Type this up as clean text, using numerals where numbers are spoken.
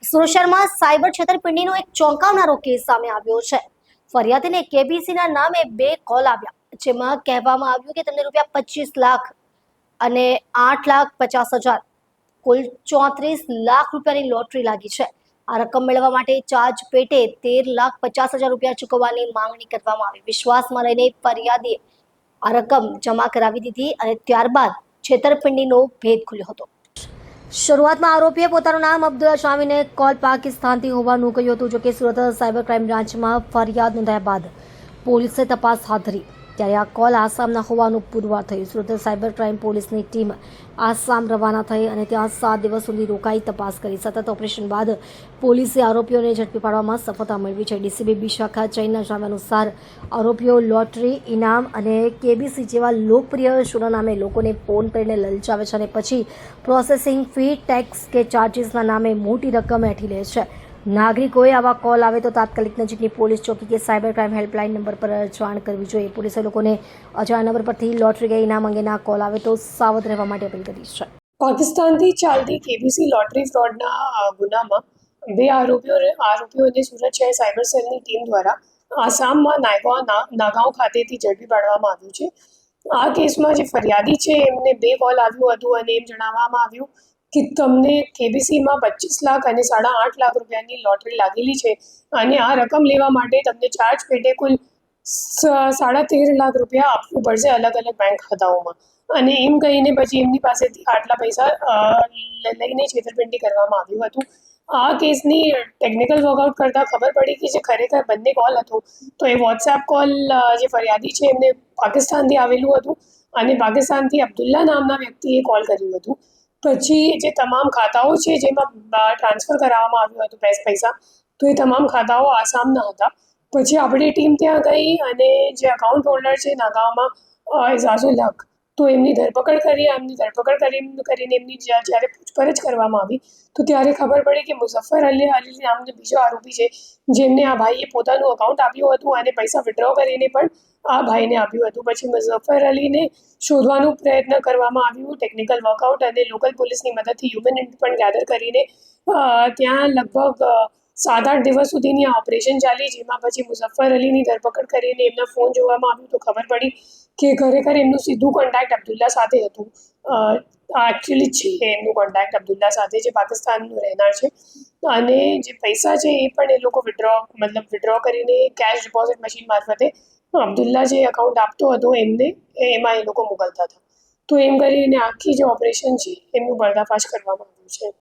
સુરત શહેરમાં સાયબર છેતરપિંડીનો એક ચોંકાવનારો કેસ સામે આવ્યો છે। ફરિયાદીને કેબીસીના નામે 2 કોલ આવ્યા, જેમાં કહેવામાં આવ્યું કે તેમને ₹25 લાખ અને ₹8,50,000 કુલ ₹34 લાખ રૂપિયાની લોટરી લાગી છે। આ રકમ મેળવવા માટે ચાર્જ પેટે ₹13,50,000 ચૂકવવાની માંગણી કરવામાં આવી। વિશ્વાસમાં રહીને ફરિયાદીએ આ રકમ જમા કરાવી દીધી અને ત્યારબાદ છેતરપિંડીનો ભેદ ખુલ્યો હતો। શરૂઆતમાં આરોપીએ પોતાનું નામ અબ્દુલ્લા જણાવીને કોલ પાકિસ્તાનથી હોવાનું કહ્યું હતું। જોકે સુરત સાયબર ક્રાઇમ બ્રાન્ચમાં ફરિયાદ નોંધાયા બાદ પોલીસે તપાસ હાથ ધરી, ત્યારે આ કોલ આસામના હોવાનું પુરવાર થયું। સુરત સાયબર ક્રાઇમ પોલીસની ટીમ આસામ રવાના થઈ અને ત્યાં 7 દિવસ સુધી રોકાઈ તપાસ કરી। સતત ઓપરેશન બાદ પોલીસે આરોપીઓને ઝડપી પાડવામાં સફળતા મેળવી છે। ડીસીબી બી શાખા ચૈનના જણાવ્યા અનુસાર આરોપીઓ લોટરી, ઇનામ અને કેબીસી જેવા લોકપ્રિય શોના નામે લોકોને ફોન કરીને લલચાવે છે અને પછી પ્રોસેસિંગ ફી, ટેક્સ કે ચાર્જીસના નામે મોટી રકમ હેઠી લે છે। નાગરિકોએ આવા કોલ આવે તો તાત્કાલિક નજીકની પોલીસ ચોકી કે સાયબર ક્રાઇમ હેલ્પલાઇન નંબર પર જાણ કરવી જોઈએ। પોલીસે લોકોને અજાણ્યા નંબર પરથી લોટરી કે ઇનામ અંગેના કોલ આવે તો સાવધ રહેવા માટે અપીલ કરી છે। પાકિસ્તાનથી ચાલતી કેબીસી લોટરી ફ્રોડના ગુનામાં 2 આરોપીઓને સુરત શહેર સાયબર સેલની ટીમ દ્વારા આસામમાં નાગાંવ ખાતેથી ઝડપી પાડવામાં આવ્યું છે। આ કેસમાં જે ફરિયાદી છે એમને 2 કોલ આવ્યું હતું અને એમ જણાવવામાં આવ્યું કે તમને કેબીસીમાં 25 લાખ અને 8.5 લાખ રૂપિયાની લોટરી લાગેલી છે અને આ રકમ લેવા માટે તમને ચાર્જ પેટે કુલ 13.5 લાખ રૂપિયા આપવું પડશે અલગ અલગ બેંક ખાતાઓમાં। અને એમ કહીને પછી એમની પાસેથી આટલા પૈસા લઈને છેતરપિંડી કરવામાં આવ્યું હતું। આ કેસની ટેકનિકલ વર્કઆઉટ કરતાં ખબર પડી કે જે ખરેખર બંને કોલ હતો તો એ વોટ્સએપ કોલ જે ફરિયાદી છે એમને પાકિસ્તાનથી આવેલું હતું અને પાકિસ્તાનથી અબ્દુલ્લા નામના વ્યક્તિએ કોલ કર્યું હતું। પછી જે તમામ ખાતાઓ છે જેમાં ટ્રાન્સફર કરાવવામાં આવ્યું હતું પૈસા, તો એ તમામ ખાતાઓ આસામના હતા। પછી આપણી ટીમ ત્યાં ગઈ અને જે અકાઉન્ટ હોલ્ડર છે નાગાંવમાં એઝાઝુલ હક, તો એમની ધરપકડ કરીને એમની જ્યારે પૂછપરછ કરવામાં આવી તો ત્યારે ખબર પડી કે મુઝફ્ફર અલી નામનો બીજો આરોપી છે જેમને આ ભાઈએ પોતાનું અકાઉન્ટ આપ્યું હતું અને પૈસા વિડ્રો કરીને પણ આ ભાઈને આપ્યું હતું। પછી મુઝફ્ફર અલીને શોધવાનો પ્રયત્ન કરવામાં આવ્યું ટેકનિકલ વર્કઆઉટ અને લોકલ પોલીસની મદદથી હ્યુમન ઇન્ટ પણ ગેધર કરીને ત્યાં લગભગ 7-8 દિવસ સુધીની આ ઓપરેશન ચાલી, જેમાં પછી મુઝફ્ફર અલીની ધરપકડ કરીને એમના ફોન જોવામાં આવ્યું તો ખબર પડી કે ખરેખર એમનું સીધું કોન્ટેક્ટ અબ્દુલ્લા સાથે હતું। એકચ્યુઅલી છે એમનું કોન્ટેક્ટ અબ્દુલ્લા સાથે, જે પાકિસ્તાનનું રહેનાર છે અને જે પૈસા છે એ પણ એ લોકો વિડ્રો કરીને કેશ ડિપોઝિટ મશીન મારફતે અબ્દુલ્લા જે અકાઉન્ટ આપતો હતો એમને એમાં એ લોકો મોકલતા હતા। તો એમ કરીને આખી જે ઓપરેશન છે એમનું પર્દાફાશ કરવામાં આવ્યું છે।